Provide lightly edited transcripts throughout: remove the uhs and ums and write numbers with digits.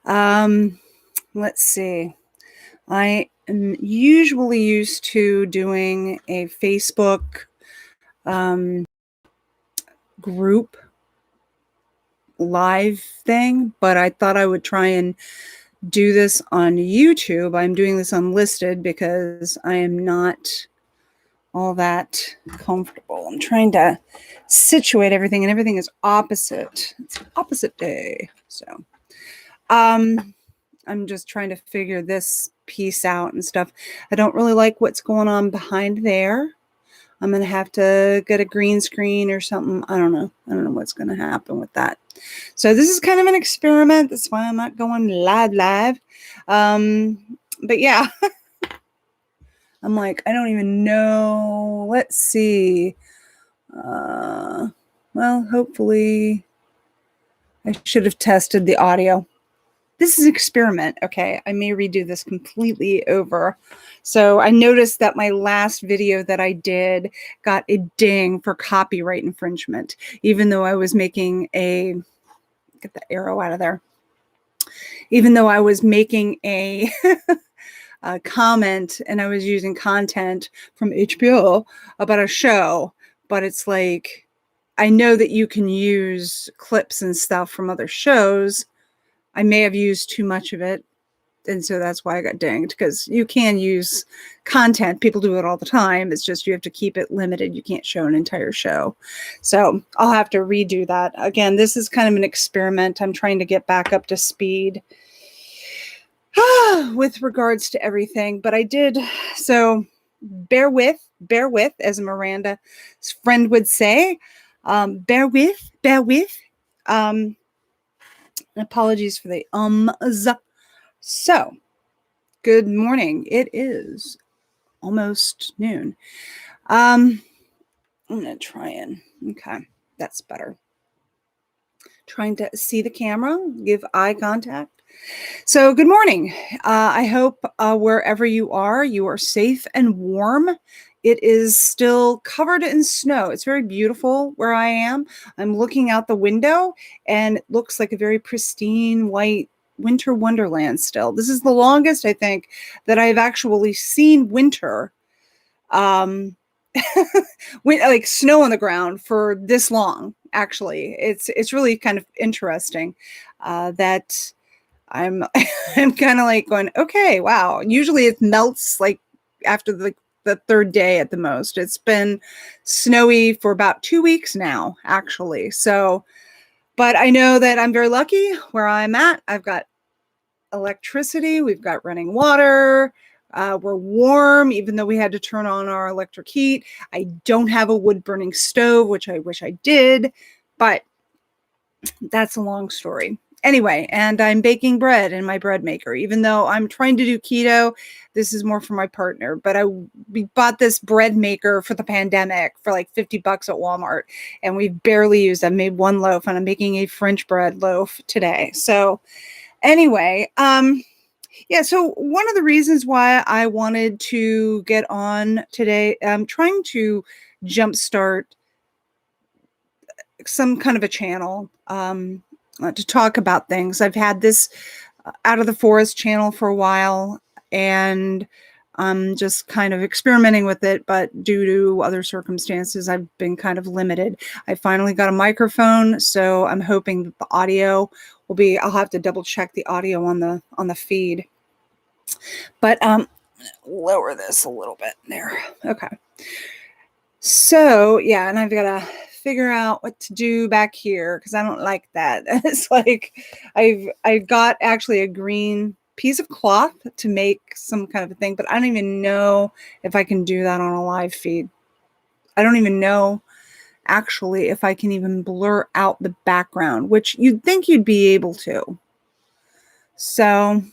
Um, let's see. I am usually used to doing a Facebook um, group live thing, but I thought I would try and do this on YouTube. I'm doing this unlisted because I am not all that comfortable. I'm trying to situate everything, and everything is opposite. It's opposite day. So, I'm just trying to figure this piece out and stuff. I don't really like what's going on behind there. I'm going to have to get a green screen or something. I don't know. I don't know what's going to happen with that. So this is kind of an experiment. That's why I'm not going live. But yeah, I'm like, I don't even know. Let's see. Well, hopefully I should have tested the audio. This is an experiment. Okay, I may redo this completely over. So I noticed that my last video that I did got a ding for copyright infringement, even though I was making a, get the arrow out of there, even though I was making a, a comment and I was using content from HBO about a show, but it's like, I know that you can use clips and stuff from other shows. I may have used too much of it. And so that's why I got dinged, because you can use content. People do it all the time. It's just you have to keep it limited. You can't show an entire show. So I'll have to redo that. Again, this is kind of an experiment. I'm trying to get back up to speed with regards to everything. But I did. So bear with, as Miranda's friend would say. Bear with. Apologies for the ums. So, good morning. It is almost noon. I'm going to try and, okay, that's better. Trying to see the camera, give eye contact. So, good morning. I hope wherever you are safe and warm. It is still covered in snow. It's very beautiful where I am. I'm looking out the window and it looks like a very pristine white winter wonderland still. This is the longest, I think, that I've actually seen winter, like snow on the ground for this long. Actually, it's really kind of interesting that I'm I'm kind of like going, okay, wow. Usually it melts like after the third day at the most. It's been snowy for about 2 weeks now, actually. So, but I know that I'm very lucky where I'm at. I've got electricity. We've got running water. We're warm, even though we had to turn on our electric heat. I don't have a wood burning stove, which I wish I did, but that's a long story. Anyway, and I'm baking bread in my bread maker, even though I'm trying to do keto. This is more for my partner, but we bought this bread maker for the pandemic for like $50 at Walmart, and we've barely used it. I made one loaf, and I'm making a French bread loaf today. So anyway, yeah, so one of the reasons why I wanted to get on today, I'm trying to jumpstart some kind of a channel to talk about things. I've had this Out of the Forest channel for a while, and I'm just kind of experimenting with it, but due to other circumstances, I've been kind of limited. I finally got a microphone, so I'm hoping that the audio will be, I'll have to double check the audio on the feed. But lower this a little bit there. Okay. So yeah, and I've got to figure out what to do back here because I don't like that. It's like I got actually a green piece of cloth to make some kind of a thing, but I don't even know if I can do that on a live feed. I don't even know actually if I can even blur out the background, which you'd think you'd be able to. So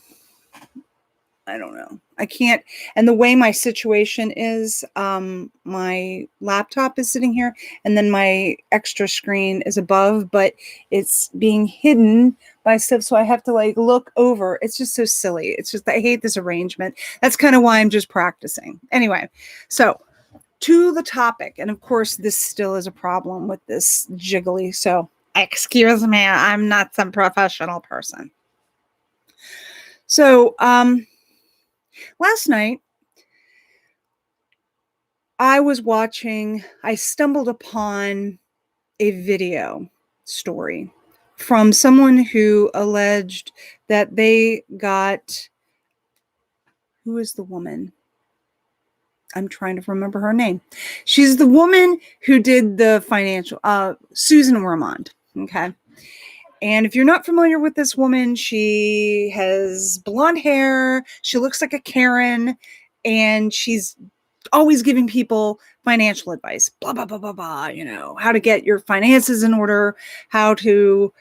I don't know. I can't. And the way my situation is, my laptop is sitting here and then my extra screen is above, but it's being hidden by stuff. So I have to like look over. It's just so silly. It's just, I hate this arrangement. That's kind of why I'm just practicing. Anyway, so to the topic. And of course, this still is a problem with this jiggly. So excuse me, I'm not some professional person. So, last night I stumbled upon a video story from someone who alleged that they got, who is the woman? I'm trying to remember her name. She's the woman who did the financial, Susan Ormond. Okay. And if you're not familiar with this woman, she has blonde hair. She looks like a Karen, and she's always giving people financial advice, blah, blah, blah, blah, blah, how to get your finances in order, how to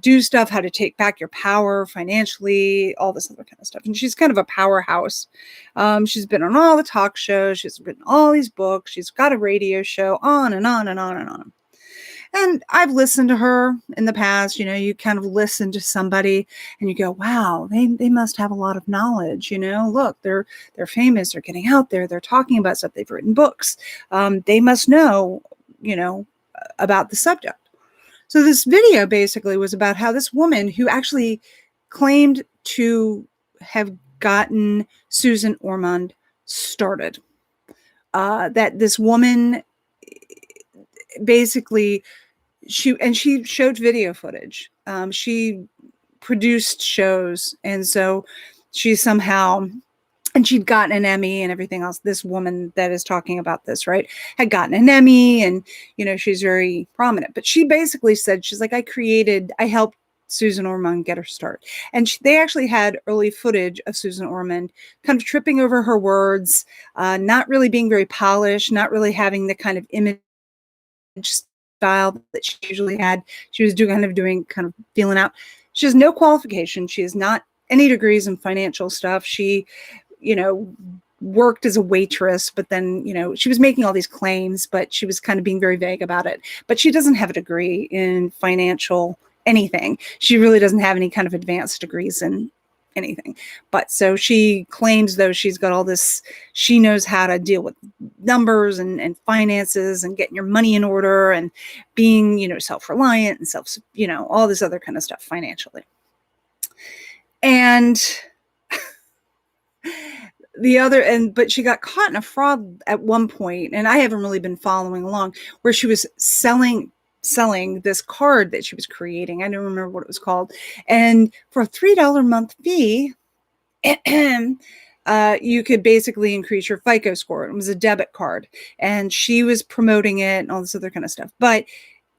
do stuff, how to take back your power financially, all this other kind of stuff. And she's kind of a powerhouse. She's been on all the talk shows. She's written all these books. She's got a radio show, on and on and on and on. And I've listened to her in the past. You kind of listen to somebody and you go, wow, they must have a lot of knowledge. Look, they're famous, they're getting out there, they're talking about stuff, they've written books. They must know, about the subject. So this video basically was about how this woman who actually claimed to have gotten Susan Ormond started, that this woman basically, she showed video footage. She produced shows, and so she somehow, and she'd gotten an Emmy and everything else. This woman that is talking about this, right, had gotten an Emmy, and she's very prominent. But she basically said, she's like, I helped Susan Ormond get her start. And they actually had early footage of Susan Ormond kind of tripping over her words, not really being very polished, not really having the kind of image style that she usually had. She was doing feeling out. She has no qualification. She has not any degrees in financial stuff. She, worked as a waitress, but then, she was making all these claims, but she was kind of being very vague about it. But she doesn't have a degree in financial anything. She really doesn't have any kind of advanced degrees in anything. But so she claims, though, she's got all this, she knows how to deal with numbers and finances and getting your money in order and being, self-reliant and all this other kind of stuff financially. And but she got caught in a fraud at one point, and I haven't really been following along, where she was selling this card that she was creating. I don't remember what it was called. And for a $3 a month fee, you could basically increase your FICO score. It was a debit card, and she was promoting it and all this other kind of stuff. But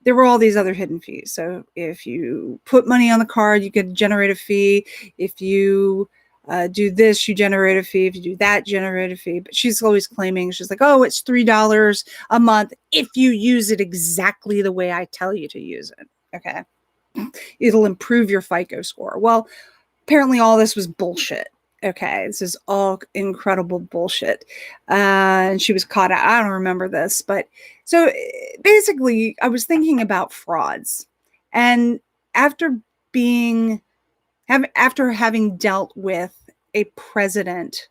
there were all these other hidden fees. So if you put money on the card, you could generate a fee. If you do this, you generate a fee. If you do that, generate a fee. But she's always claiming, she's like, oh, it's $3 a month if you use it exactly the way I tell you to use it. Okay. It'll improve your FICO score. Well, apparently all this was bullshit. Okay. This is all incredible bullshit. And she was caught out. I don't remember this, but so basically I was thinking about frauds, and after having dealt with a president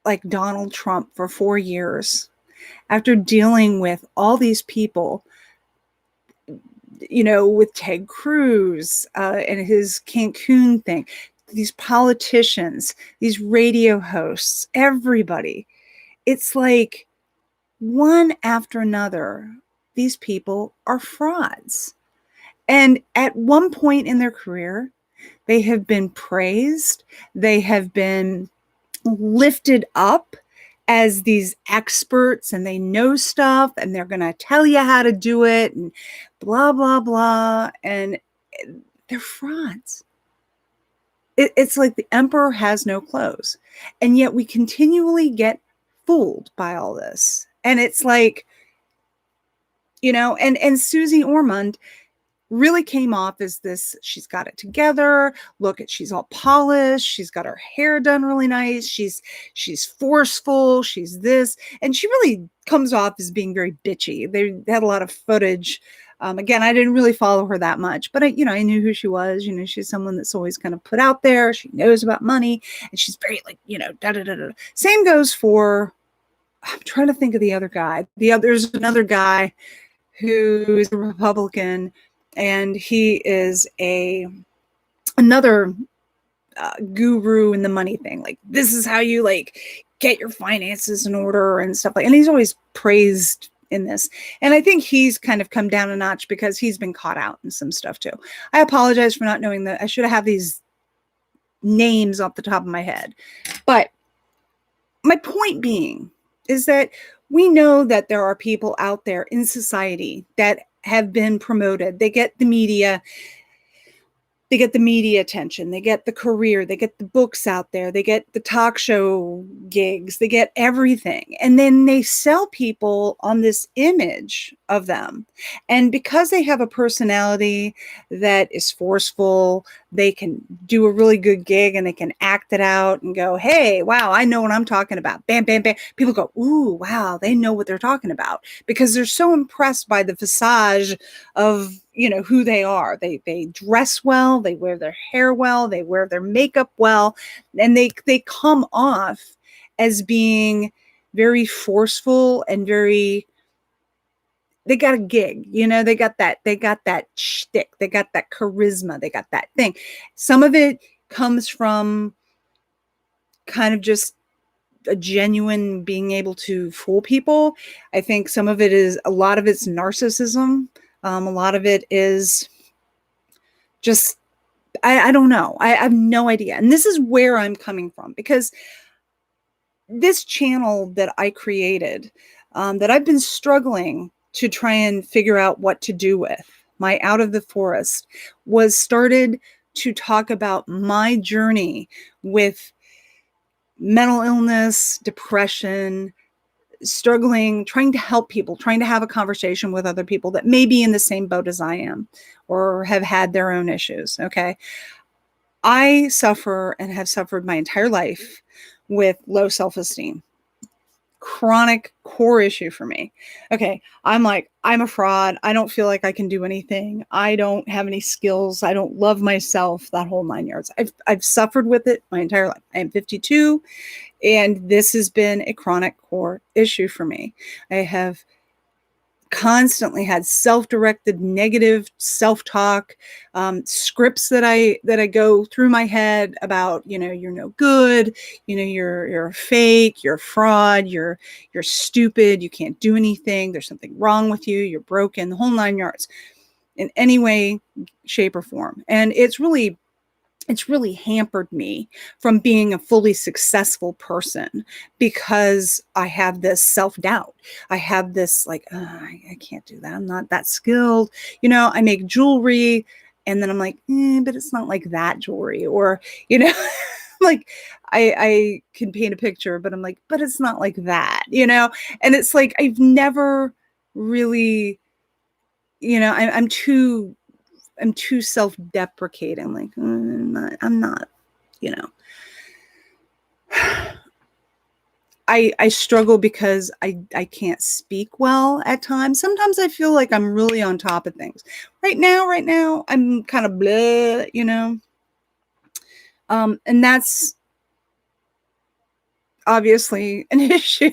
like Donald Trump for 4 years, after dealing with all these people, with Ted Cruz and his Cancun thing, these politicians, these radio hosts, everybody, it's like one after another, these people are frauds. And at one point in their career, they have been praised. They have been lifted up as these experts, and they know stuff, and they're going to tell you how to do it, and blah, blah, blah. And they're frauds. It's like the emperor has no clothes. And yet we continually get fooled by all this. And it's like, and Susie Ormond really came off as this, she's got it together. Look at, she's all polished. She's got her hair done really nice. She's forceful. She's this. And she really comes off as being very bitchy. They had a lot of footage. Again, I didn't really follow her that much, but I knew who she was. She's someone that's always kind of put out there. She knows about money, and she's very da da da da. Same goes for, I'm trying to think of the other guy. There's another guy who is a Republican, and he is another guru in the money thing. Like, this is how you like get your finances in order and stuff like. And he's always praised in this. And I think he's kind of come down a notch because he's been caught out in some stuff too. I apologize for not knowing that. I should have these names off the top of my head. But my point being is that we know that there are people out there in society that have been promoted. They get the media attention, they get the career, they get the books out there, they get the talk show gigs, they get everything. And then they sell people on this image of them. And because they have a personality that is forceful, they can do a really good gig and they can act it out and go, hey, wow, I know what I'm talking about. Bam, bam, bam. People go, ooh, wow, they know what they're talking about, because they're so impressed by the visage of, who they are. They dress well, they wear their hair well, they wear their makeup well, and they come off as being very forceful and very, they got a gig, they got that shtick, they got that charisma, they got that thing. Some of it comes from kind of just a genuine being able to fool people. I think some of it is, a lot of it's narcissism. A lot of it is just, I don't know. I have no idea. And this is where I'm coming from, because this channel that I created, that I've been struggling to try and figure out what to do with, my Out of the Forest, was started to talk about my journey with mental illness, depression, struggling, trying to help people, trying to have a conversation with other people that may be in the same boat as I am or have had their own issues. Okay. I suffer and have suffered my entire life with low self-esteem. Chronic core issue for me. Okay. I'm a fraud. I don't feel like I can do anything. I don't have any skills. I don't love myself, that whole 9 yards. I've suffered with it my entire life. I am 52. And this has been a chronic core issue for me. I have constantly had self-directed negative self-talk, scripts that I go through my head about, you're no good, you're a fake, you're a fraud, you're stupid, you can't do anything, there's something wrong with you, you're broken, the whole 9 yards, in any way, shape, or form. And it's really hampered me from being a fully successful person, because I have this self-doubt. I have this I can't do that. I'm not that skilled. I make jewelry, and then I'm like, but it's not like that jewelry. Or, like I can paint a picture, but I'm like, but it's not like that, And it's like, I've never really, I'm too self-deprecating. Like, I'm not, I struggle because I can't speak well at times. Sometimes I feel like I'm really on top of things. Right now, I'm kind of blah, and that's obviously an issue.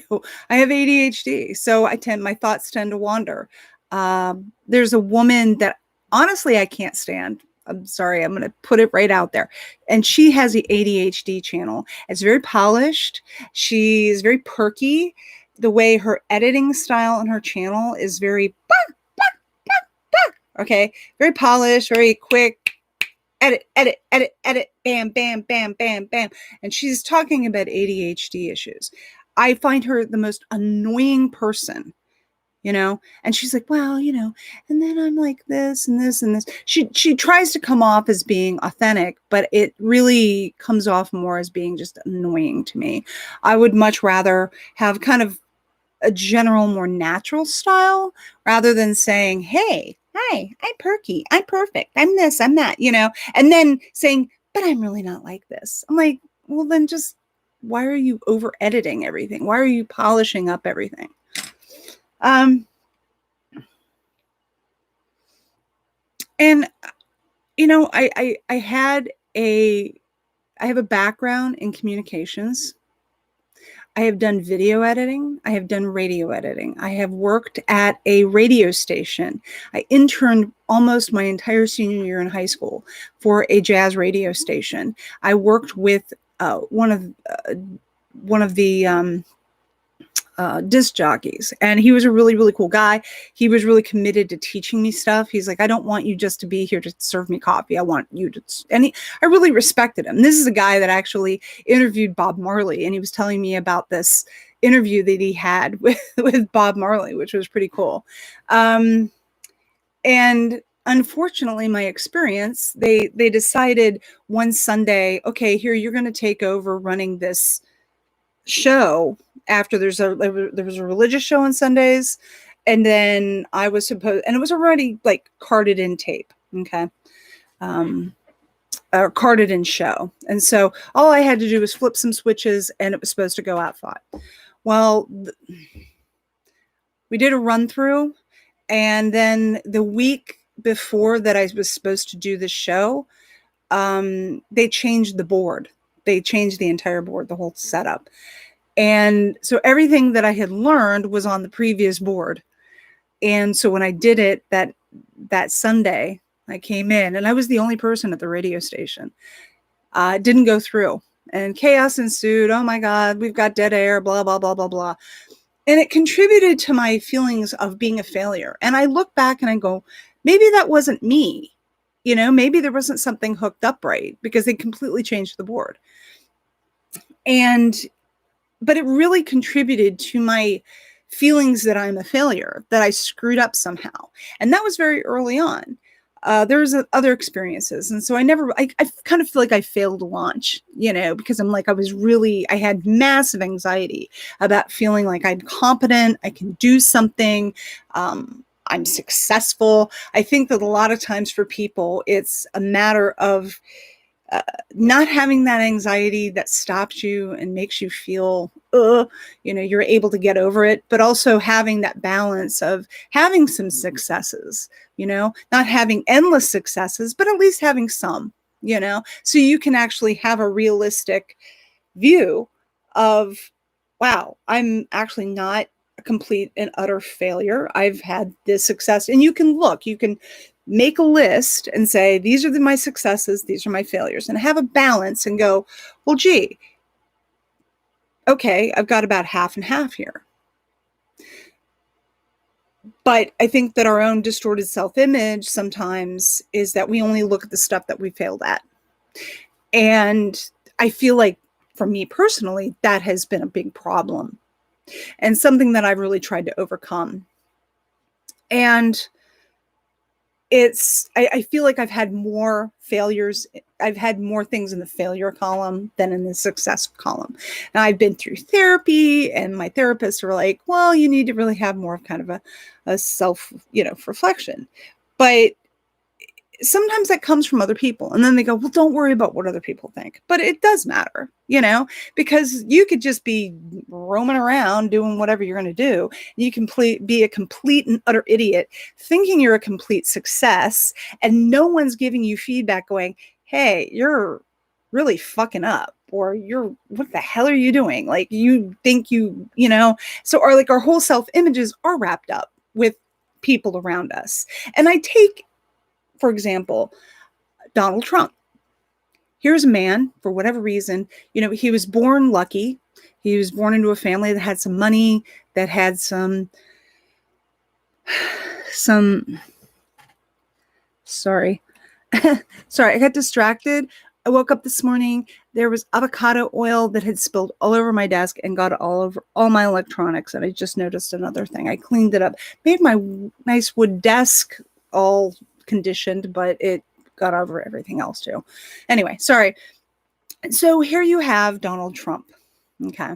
I have ADHD, so my thoughts tend to wander. There's a woman that honestly I can't stand. I'm sorry, I'm going to put it right out there. And she has the ADHD channel. It's very polished. She's very perky. The way her editing style on her channel is very, okay, very polished, very quick. Edit, bam, bam, bam, bam, bam. And she's talking about ADHD issues. I find her the most annoying person, and she's like, well, and then I'm like this and this and this. She tries to come off as being authentic, but it really comes off more as being just annoying to me. I would much rather have kind of a general, more natural style, rather than saying, hey, hi, I'm perky, I'm perfect, I'm this, I'm that, and then saying, but I'm really not like this. I'm like, well, then just, why are you over editing everything? Why are you polishing up everything? And I have a background in communications. I have done video editing. I have done radio editing. I have worked at a radio station. I interned almost my entire senior year in high school for a jazz radio station. I worked with one of the disc jockeys, and he was a really, really cool guy. He was really committed to teaching me stuff. He's like, I don't want you just to be here to serve me coffee. I want you to, I really respected him. This is a guy that actually interviewed Bob Marley, and he was telling me about this interview that he had with Bob Marley, which was pretty cool. And unfortunately, my experience, they decided one Sunday, okay, here, you're going to take over running this show after there was a religious show on Sundays, and then I was supposed, and it was already like carded in tape, okay, or carded in show, and so all I had to do was flip some switches, and it was supposed to go out fine. Well, we did a run through, and then the week before that I was supposed to do the show, they changed the board. They changed the entire board, the whole setup. And so everything that I had learned was on the previous board. And so when I did it that Sunday, I came in, and I was the only person at the radio station. It didn't go through, and chaos ensued. Oh my God, we've got dead air, blah, blah, blah, blah, blah. And it contributed to my feelings of being a failure. And I look back and I go, maybe that wasn't me. Maybe there wasn't something hooked up right, because they completely changed the board. But it really contributed to my feelings that I'm a failure, that I screwed up somehow. And that was very early on. There was other experiences. And so I kind of feel like I failed to launch, because I had massive anxiety about feeling like I'm competent, I can do something, I'm successful. I think that a lot of times for people, it's a matter of not having that anxiety that stops you and makes you feel, you're able to get over it, but also having that balance of having some successes, not having endless successes, but at least having some, so you can actually have a realistic view of, wow, I'm actually not a complete and utter failure. I've had this success. And you can make a list and say, these are my successes, these are my failures, and have a balance and go, well, gee, okay, I've got about half and half here. But I think that our own distorted self-image sometimes is that we only look at the stuff that we failed at. And I feel like, for me personally, that has been a big problem and something that I've really tried to overcome. And I feel like I've had more failures. I've had more things in the failure column than in the success column. Now, I've been through therapy, and my therapists are like, well, you need to really have more of kind of a self, reflection. But sometimes that comes from other people. And then they go, well, don't worry about what other people think. But it does matter, because you could just be roaming around doing whatever you're going to do. You can be a complete and utter idiot thinking you're a complete success, and no one's giving you feedback going, hey, you're really fucking up, or what the hell are you doing? Like, you think so our whole self-images are wrapped up with people around us. And I take, for example, Donald Trump. Here's a man, for whatever reason, he was born lucky. He was born into a family that had some money, that had some, sorry, I got distracted. I woke up this morning. There was avocado oil that had spilled all over my desk and got all over all my electronics. And I just noticed another thing. I cleaned it up, made my nice wood desk all conditioned, but it got over everything else too. Anyway, sorry. So here you have Donald Trump. Okay.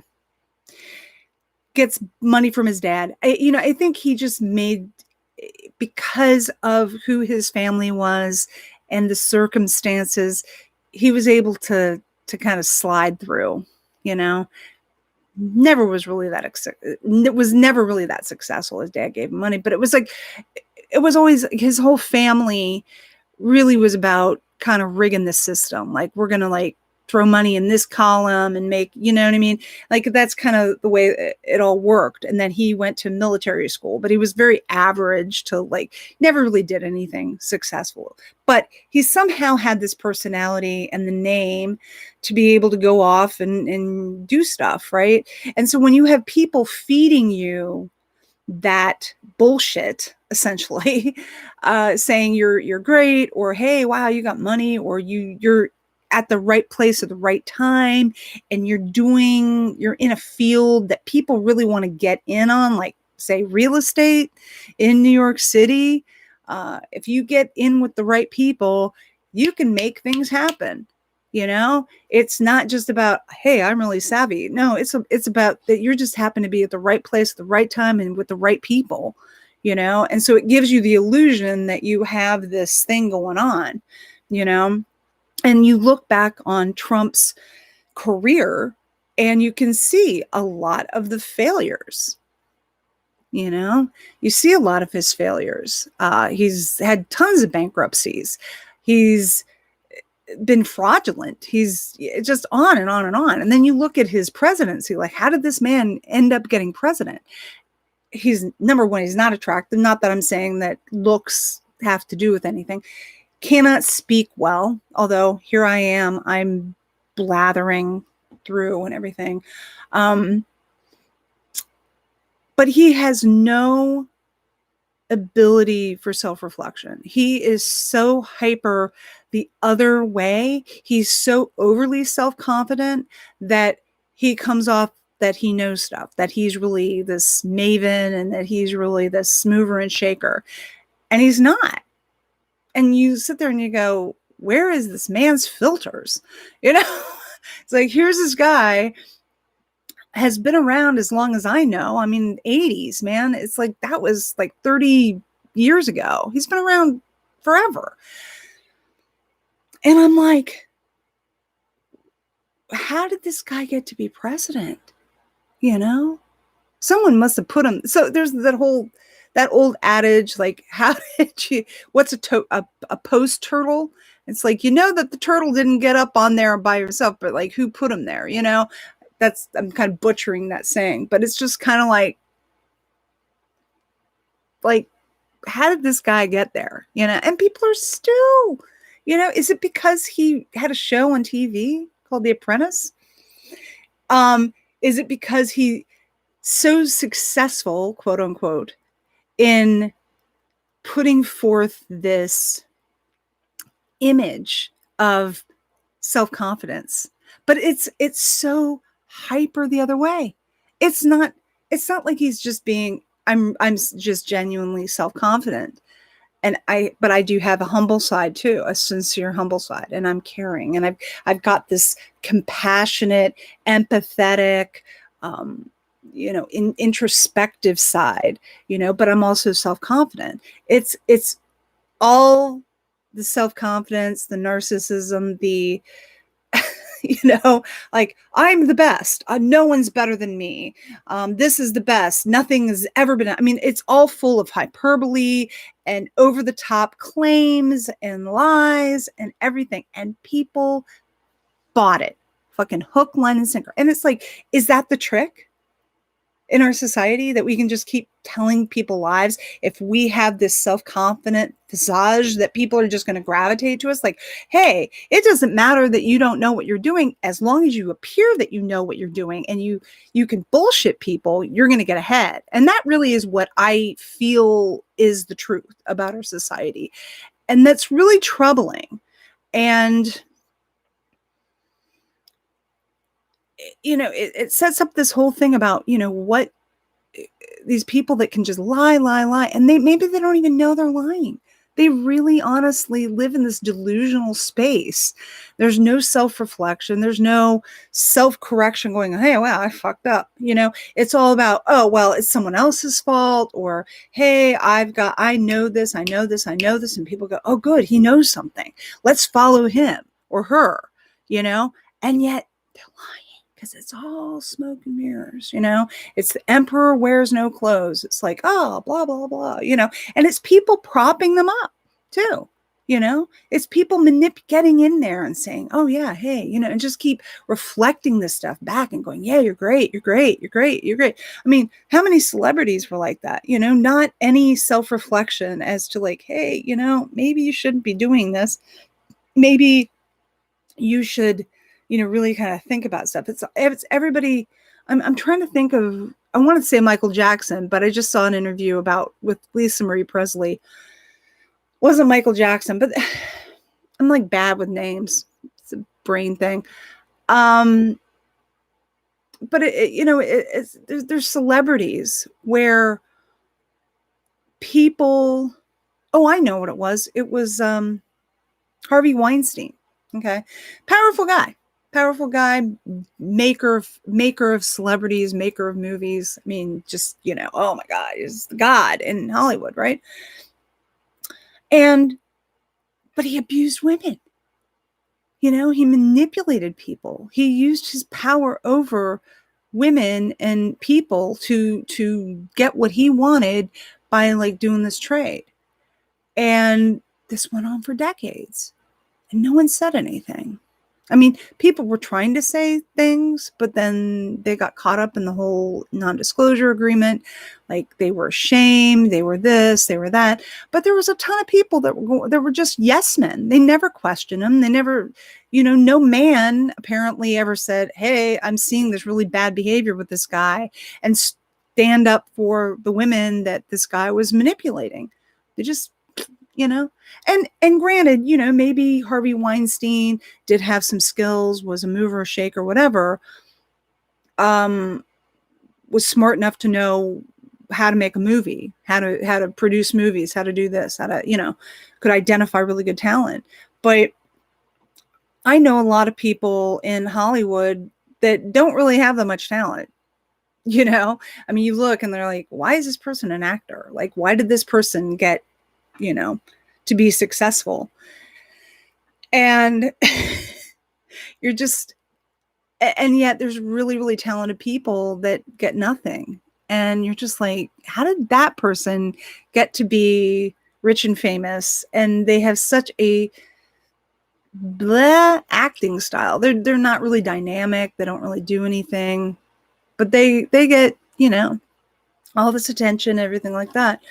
Gets money from his dad. I think he just made, because of who his family was and the circumstances, he was able to kind of slide through, never was really never really that successful. His dad gave him money, but it was always, his whole family really was about kind of rigging the system. Like, we're going to throw money in this column and make, you know what I mean? Like that's kind of the way it all worked. And then he went to military school, but he was very average to like, never really did anything successful. But he somehow had this personality and the name to be able to go off and do stuff, right? And so when you have people feeding you that bullshit, essentially, saying you're great, or hey, wow, you got money, or you're at the right place at the right time, and you're in a field that people really want to get in on, like say real estate in New York City. If you get in with the right people, you can make things happen. You know, it's not just about, hey, I'm really savvy. No, it's about that you just happen to be at the right place at the right time and with the right people, you know? And so it gives you the illusion that you have this thing going on, you know? And you look back on Trump's career and you can see a lot of the failures. You know, you see a lot of his failures. He's had tons of bankruptcies. He's been fraudulent. He's just on and on and on. And then you look at his presidency, like, how did this man end up getting president? He's number one, he's not attractive. Not that I'm saying that looks have to do with anything. Cannot speak well, although here I am, I'm blathering through and everything. But he has no ability for self-reflection. He is so hyper the other way. He's so overly self-confident that he comes off that he knows stuff, that he's really this maven and that he's really this mover and shaker. And he's not. And you sit there and you go, where is this man's filters? You know, it's like, here's this guy has been around as long as I know. I mean, 80s, man. It's like that was like 30 years ago. He's been around forever. And I'm like, how did this guy get to be president? You know, someone must have put him. So there's that old adage, like, how did you, what's a post turtle? It's like, you know, that the turtle didn't get up on there by himself, but like, who put him there? You know, I'm kind of butchering that saying, but it's just kind of like, how did this guy get there? You know, and people are still, you know, is it because he had a show on TV called The Apprentice? Is it because he so successful, quote unquote, in putting forth this image of self-confidence? But it's so hyper the other way. It's not like he's just being, I'm just genuinely self-confident. But I do have a humble side too, a sincere humble side, and I'm caring, and I've got this compassionate, empathetic, you know, introspective side, you know, but I'm also self-confident. It's all the self-confidence, the narcissism, the you know, like, I'm the best. No one's better than me. This is the best. Nothing has ever been. I mean, it's all full of hyperbole and over the top claims and lies and everything. And people bought it. Fucking hook, line, and sinker. And it's like, is that the trick in our society, that we can just keep telling people lies? If we have this self-confident visage that people are just going to gravitate to us, like, hey, it doesn't matter that you don't know what you're doing, as long as you appear that you know what you're doing and you can bullshit people, you're going to get ahead. And that really is what I feel is the truth about our society. And that's really troubling. And you know, it sets up this whole thing about, you know, what these people that can just lie, and maybe they don't even know they're lying. They really honestly live in this delusional space. There's no self-reflection. There's no self-correction going, hey, wow, I fucked up. You know, it's all about, oh, well, it's someone else's fault, or, hey, I know this. And people go, oh, good, he knows something. Let's follow him or her, you know, and yet they're lying. Because it's all smoke and mirrors, you know, it's the emperor wears no clothes. It's like, oh, blah, blah, blah, you know, and it's people propping them up too. It's people getting in there and saying, oh yeah, hey, and just keep reflecting this stuff back and going, yeah, you're great, you're great, you're great, you're great. I mean, how many celebrities were like that? Not any self-reflection as to like, hey, maybe you shouldn't be doing this. Maybe you should, really kind of think about stuff. It's everybody. I'm trying to think of, I want to say Michael Jackson, but I just saw an interview with Lisa Marie Presley. Wasn't Michael Jackson, but I'm like bad with names. It's a brain thing. But there's celebrities where people, oh, I know what it was. It was Harvey Weinstein. Okay. Powerful guy, maker of celebrities, maker of movies. I mean, just, oh my God, he's the God in Hollywood, right? But he abused women. He manipulated people. He used his power over women and people to get what he wanted by like doing this trade. And this went on for decades and no one said anything. I mean, people were trying to say things, but then they got caught up in the whole non-disclosure agreement. Like they were ashamed, they were this, they were that. But there was a ton of people that were just yes men. They never questioned him. They never, no man apparently ever said, hey, I'm seeing this really bad behavior with this guy, and stand up for the women that this guy was manipulating. They just, and granted, maybe Harvey Weinstein did have some skills, was a mover, a shaker, whatever, was smart enough to know how to make a movie, how to produce movies, how to do this, how to, could identify really good talent. But I know a lot of people in Hollywood that don't really have that much talent. I mean, you look and they're like, why is this person an actor? Like, why did this person get, to be successful? And you're just, and yet there's really, really talented people that get nothing. And you're just like, how did that person get to be rich and famous? And they have such a blah acting style. They're not really dynamic. They don't really do anything, but they get, all this attention, everything like that.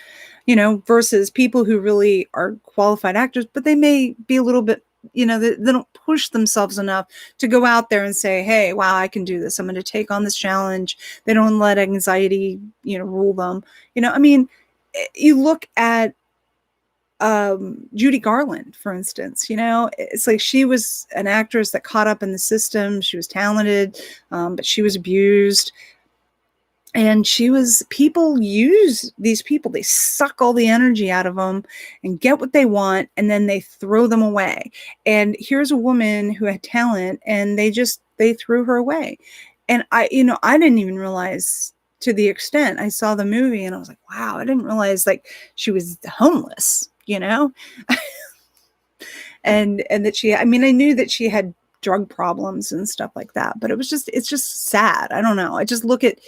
Versus people who really are qualified actors, but they may be a little bit, they don't push themselves enough to go out there and say, hey, wow, I can do this. I'm going to take on this challenge. They don't let anxiety, rule them. I mean, you look at Judy Garland, for instance, it's like she was an actress that caught up in the system. She was talented, but she was abused. And people use these people, they suck all the energy out of them and get what they want, and then they throw them away. And here's a woman who had talent, and they threw her away. And I didn't even realize, to the extent I saw the movie, and I was like, wow, I didn't realize like she was homeless, and that I knew that she had drug problems and stuff like that, but it's just sad. I don't know. I just look at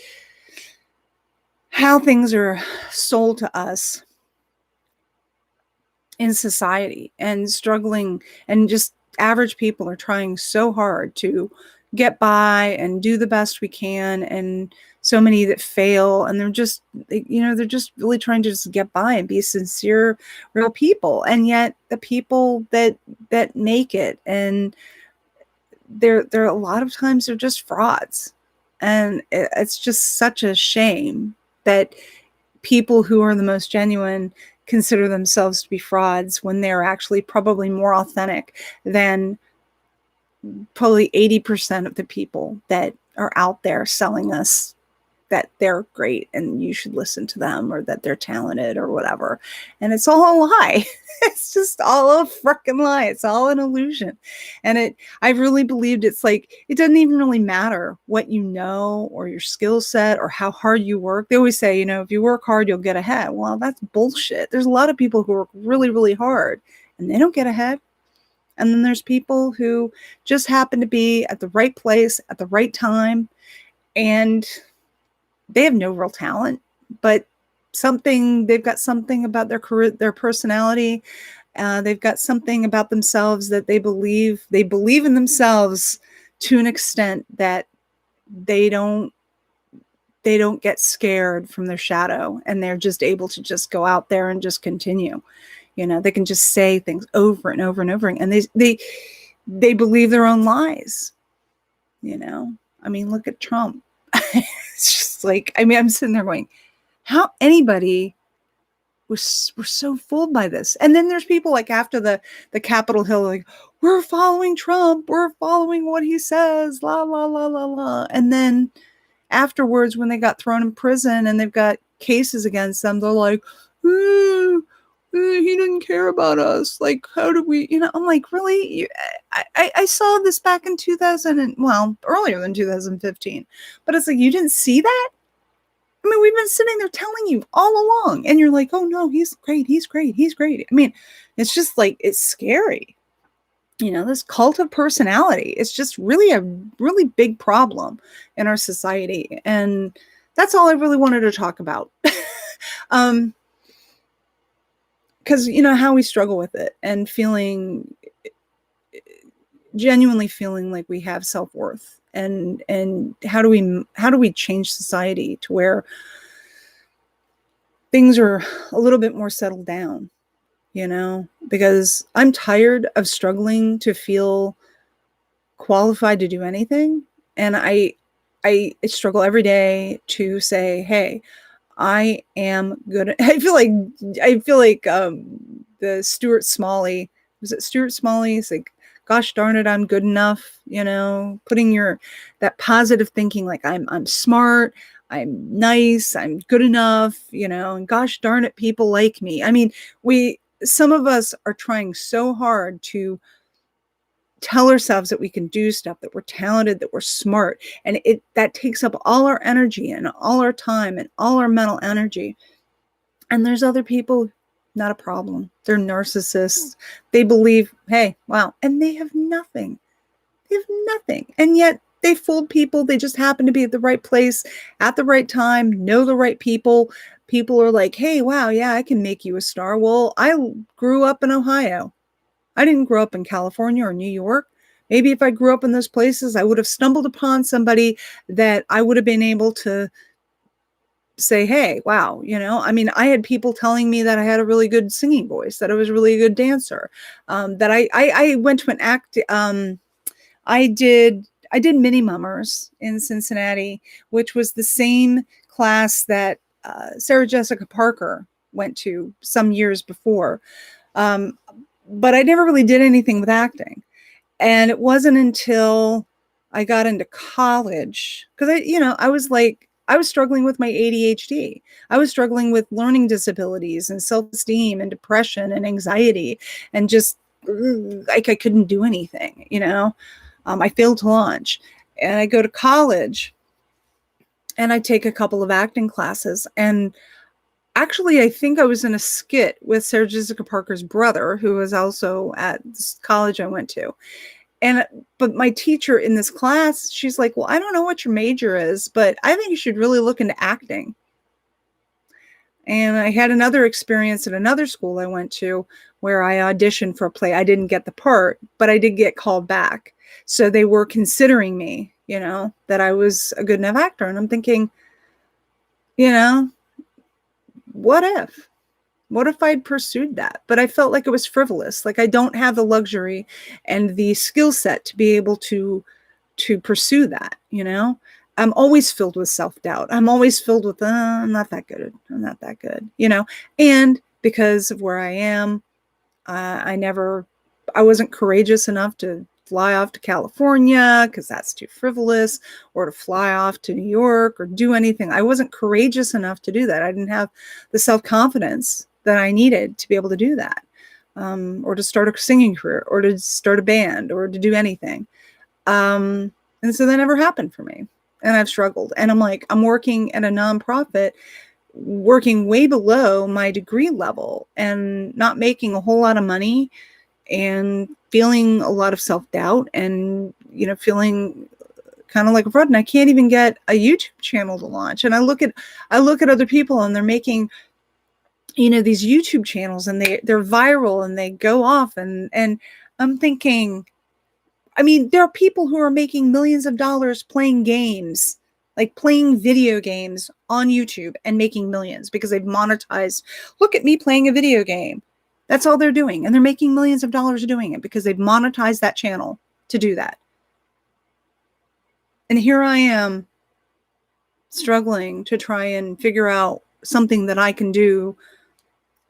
how things are sold to us in society, and struggling, and just average people are trying so hard to get by and do the best we can, and so many that fail, and they're just really trying to just get by and be sincere, real people. And yet the people that make it, and they're a lot of times they're just frauds. And it's just such a shame that people who are the most genuine consider themselves to be frauds when they're actually probably more authentic than probably 80% of the people that are out there selling us that they're great and you should listen to them, or that they're talented or whatever. And it's all a lie. It's just all a freaking lie. It's all an illusion. And I really believed it's like, it doesn't even really matter what you know, or your skill set, or how hard you work. They always say, if you work hard, you'll get ahead. Well, that's bullshit. There's a lot of people who work really, really hard and they don't get ahead. And then there's people who just happen to be at the right place at the right time, and they have no real talent, but they've got something about their career, their personality, They've got something about themselves that they believe in themselves to an extent that they don't get scared from their shadow, and they're just able to just go out there and just continue. They can just say things over and over and over again, and they believe their own lies. I mean, look at Trump. It's just like, I mean, I'm sitting there going, how anybody were so fooled by this. And then there's people like after the Capitol Hill, like, we're following Trump, we're following what he says, la la la la la. And then afterwards, when they got thrown in prison and they've got cases against them, they're like, he didn't care about us. Like, how do we, I'm like, really? I saw this back in 2000, earlier than 2015, but it's like, you didn't see that? I mean, we've been sitting there telling you all along, and you're like, oh no, he's great. He's great. He's great. I mean, it's just like, it's scary. This cult of personality is just really a really big problem in our society. And that's all I really wanted to talk about. Because, how we struggle with it and genuinely feeling like we have self-worth, and how do we change society to where things are a little bit more settled down, because I'm tired of struggling to feel qualified to do anything. And I struggle every day to say, hey, I am good. I feel like the Stuart Smalley, was it Stuart Smalley? It's like, gosh darn it, I'm good enough, putting that positive thinking, like I'm smart, I'm nice, I'm good enough, and gosh darn it, people like me. I mean, some of us are trying so hard to tell ourselves that we can do stuff, that we're talented, that we're smart. And that takes up all our energy and all our time and all our mental energy. And there's other people, not a problem. They're narcissists. They believe, hey, wow. And they have nothing. They have nothing. And yet they fooled people. They just happen to be at the right place at the right time, know the right people. People are like, hey, wow, yeah, I can make you a star. Well, I grew up in Ohio. I didn't grow up in California or New York. Maybe if I grew up in those places, I would have stumbled upon somebody that I would have been able to say, hey, wow, I mean, I had people telling me that I had a really good singing voice, that I was really a good dancer, that I went to an act. I did Mini Mummers in Cincinnati, which was the same class that Sarah Jessica Parker went to some years before. But I never really did anything with acting. And it wasn't until I got into college, because I was struggling with my ADHD. I was struggling with learning disabilities and self-esteem and depression and anxiety, and just like I couldn't do anything, I failed to launch. And I go to college and I take a couple of acting classes, and actually, I think I was in a skit with Sarah Jessica Parker's brother, who was also at this college I went to. But my teacher in this class, she's like, well, I don't know what your major is, but I think you should really look into acting. And I had another experience at another school I went to where I auditioned for a play. I didn't get the part, but I did get called back. So they were considering me, that I was a good enough actor. And I'm thinking, what if I'd pursued that? But I felt like it was frivolous. Like, I don't have the luxury and the skill set to be able to pursue that. I'm always filled with self-doubt. I'm always filled with, I'm not that good. I'm not that good, and because of where I am, I wasn't courageous enough to fly off to California because that's too frivolous, or to fly off to New York or do anything. I wasn't courageous enough to do that. I didn't have the self-confidence that I needed to be able to do that, or to start a singing career, or to start a band, or to do anything. And so that never happened for me. And I've struggled. And I'm working at a nonprofit, working way below my degree level and not making a whole lot of money, and feeling a lot of self-doubt, and feeling kind of like a fraud. And I can't even get a YouTube channel to launch. And I look at other people, and they're making these YouTube channels, and they're viral and they go off, and I'm thinking, I mean, there are people who are making millions of dollars playing games, like playing video games on YouTube and making millions because they've monetized. Look at me playing a video game. That's all they're doing. And they're making millions of dollars doing it because they've monetized that channel to do that. And here I am struggling to try and figure out something that I can do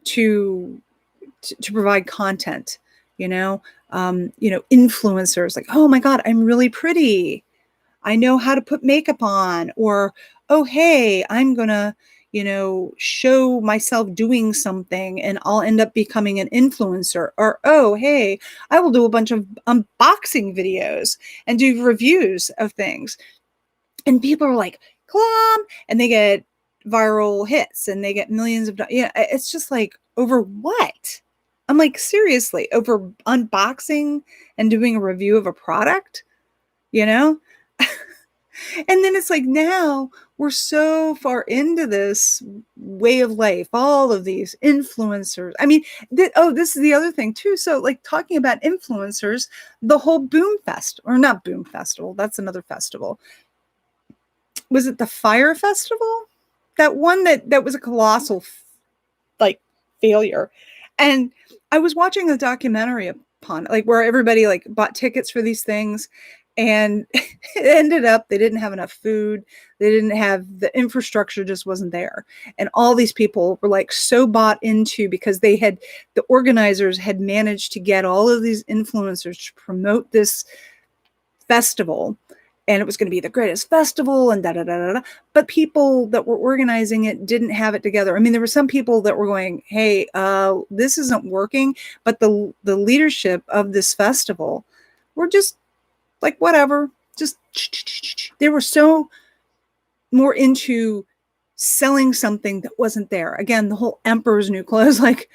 to provide content, influencers like, oh my God, I'm really pretty. I know how to put makeup on, or, oh, hey, I'm going to, show myself doing something and I'll end up becoming an influencer, or, oh, hey, I will do a bunch of unboxing videos and do reviews of things. And people are like, come, and they get viral hits and they get millions of dollars. Yeah, it's just like, over what? I'm like, seriously, over unboxing and doing a review of a product, And then it's like, now we're so far into this way of life, all of these influencers. I mean, this is the other thing too. So like, talking about influencers, the whole Boom Fest, or not Boom Festival, that's another festival. Was it the Fire Festival? That one that was a colossal like failure. And I was watching a documentary upon, like, where everybody like bought tickets for these things, and it ended up they didn't have enough food. They didn't have, the infrastructure just wasn't there. And all these people were like so bought into, because the organizers had managed to get all of these influencers to promote this festival, and it was going to be the greatest festival, and da da da da. But people that were organizing it didn't have it together. I mean, there were some people that were going, "Hey, this isn't working," but the leadership of this festival were just like, whatever. Just they were so more into selling something that wasn't there. Again, the whole emperor's new clothes, like,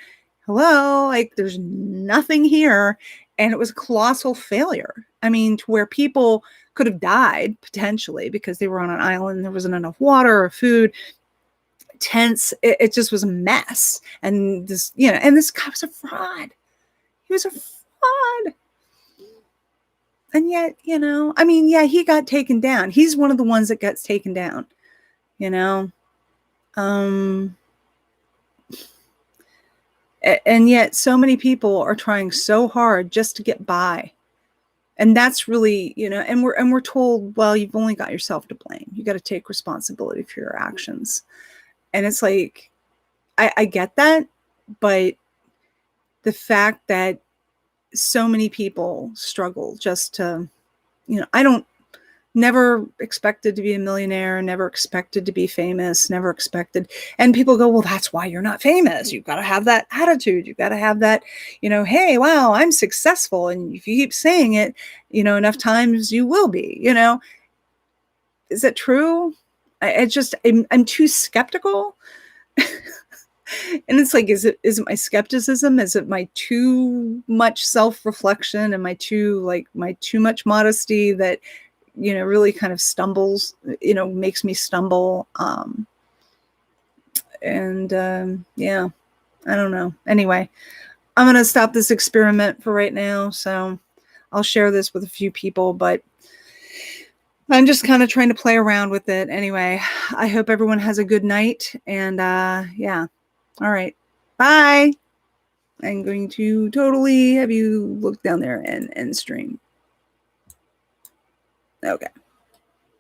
hello, like, there's nothing here. And it was a colossal failure. I mean, to where people could have died potentially because they were on an island, there wasn't enough water or food, tents. It just was a mess. And this, and this guy was a fraud. He was a fraud. And yet, I mean, yeah, he got taken down. He's one of the ones that gets taken down, and yet so many people are trying so hard just to get by. And that's really, and we're told, well, you've only got yourself to blame. You got to take responsibility for your actions. And it's like, I get that, but the fact that so many people struggle just to, I never expected to be a millionaire, never expected to be famous, never expected. And people go, well, that's why you're not famous. You've got to have that attitude. You've got to have that, hey, wow, I'm successful. And if you keep saying it, enough times, you will be, Is that true? I'm too skeptical. And it's like, is it my skepticism? Is it my too much self-reflection and my too much modesty that, really kind of stumbles, makes me stumble. Yeah, I don't know. Anyway, I'm going to stop this experiment for right now. So I'll share this with a few people, but I'm just kind of trying to play around with it. Anyway, I hope everyone has a good night, and yeah. All right. Bye. I'm going to totally have you look down there and stream. Okay.